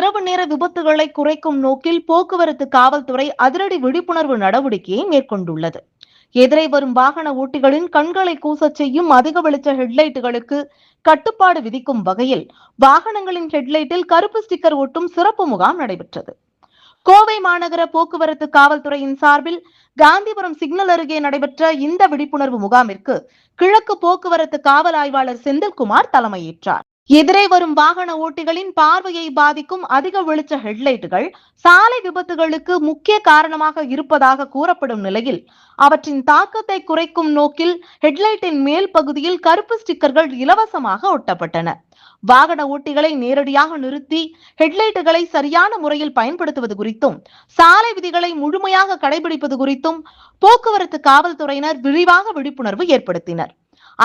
இரவு நேர விபத்துகளை குறைக்கும் நோக்கில் போக்குவரத்து காவல்துறை அதிரடி விழிப்புணர்வு நடவடிக்கையை மேற்கொண்டுள்ளது. எதிரே வரும் வாகன ஓட்டிகளின் கண்களை கூசச் செய்யும் அதிக வெளிச்ச ஹெட்லைட்டுகளுக்கு கட்டுப்பாடு விதிக்கும் வகையில் வாகனங்களின் ஹெட்லைட்டில் கருப்பு ஸ்டிக்கர் ஒட்டும் சிறப்பு முகாம் நடைபெற்றது. கோவை மாநகர போக்குவரத்து காவல்துறையின் சார்பில் காந்திபுரம் சிக்னல் அருகே நடைபெற்ற இந்த விழிப்புணர்வு முகாமிற்கு கிழக்கு போக்குவரத்து காவல் ஆய்வாளர் செந்தில்குமார் தலைமையேற்றார். எதிரே வரும் வாகன ஓட்டிகளின் பார்வையை பாதிக்கும் அதிக வெளிச்ச ஹெட்லைட்டுகள் சாலை விபத்துகளுக்கு முக்கிய காரணமாக இருப்பதாக கூறப்படும் நிலையில் அவற்றின் தாக்கத்தை குறைக்கும் நோக்கில் ஹெட்லைட்டின் மேல் பகுதியில் கருப்பு ஸ்டிக்கர்கள் இலவசமாக ஒட்டப்பட்டன. வாகன ஓட்டிகளை நேரடியாக நிறுத்தி ஹெட்லைட்டுகளை சரியான முறையில் பயன்படுத்துவது குறித்தும் சாலை விதிகளை முழுமையாக கடைபிடிப்பது குறித்தும் போக்குவரத்து காவல்துறையினர் விரிவாக விழிப்புணர்வு ஏற்படுத்தினர்.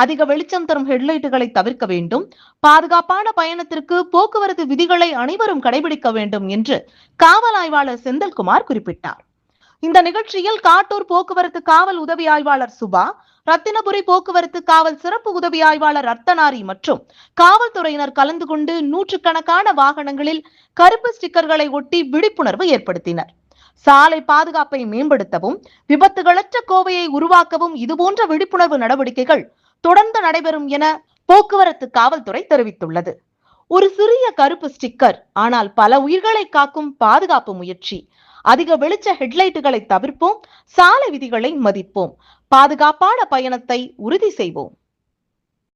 அதிக வெளிச்சம் தரும் ஹெட்லைட்டுகளை தவிர்க்க வேண்டும், பாதுகாப்பான பயணத்திற்கு போக்குவரத்து விதிகளை அனைவரும் கடைபிடிக்க வேண்டும் என்று காவல் ஆய்வாளர் செந்தில்குமார் குறிப்பிட்டார். இந்த நிகழ்ச்சியில் காட்டூர் போக்குவரத்து காவல் உதவி ஆய்வாளர் சுபா, ரத்தினபுரி போக்குவரத்து காவல் சிறப்பு உதவி ஆய்வாளர் அர்த்தனாரி மற்றும் காவல்துறையினர் கலந்து கொண்டு நூற்றுக்கணக்கான வாகனங்களில் கருப்பு ஸ்டிக்கர்களை ஒட்டி விழிப்புணர்வு ஏற்படுத்தினர். சாலை பாதுகாப்பை மேம்படுத்தவும் விபத்துகளற்ற கோவையை உருவாக்கவும் இதுபோன்ற விழிப்புணர்வு நடவடிக்கைகள் தொடர்ந்து நடைபெறும் என போக்குவரத்து காவல்துறை தெரிவித்துள்ளது. ஒரு சிறிய கருப்பு ஸ்டிக்கர், ஆனால் பல உயிர்களை காக்கும் பாதுகாப்பு முயற்சி. அதிக வெளிச்ச ஹெட்லைட்டுகளை தவிர்ப்போம், சாலை விதிகளை மதிப்போம், பாதுகாப்பான பயணத்தை உறுதி செய்வோம்.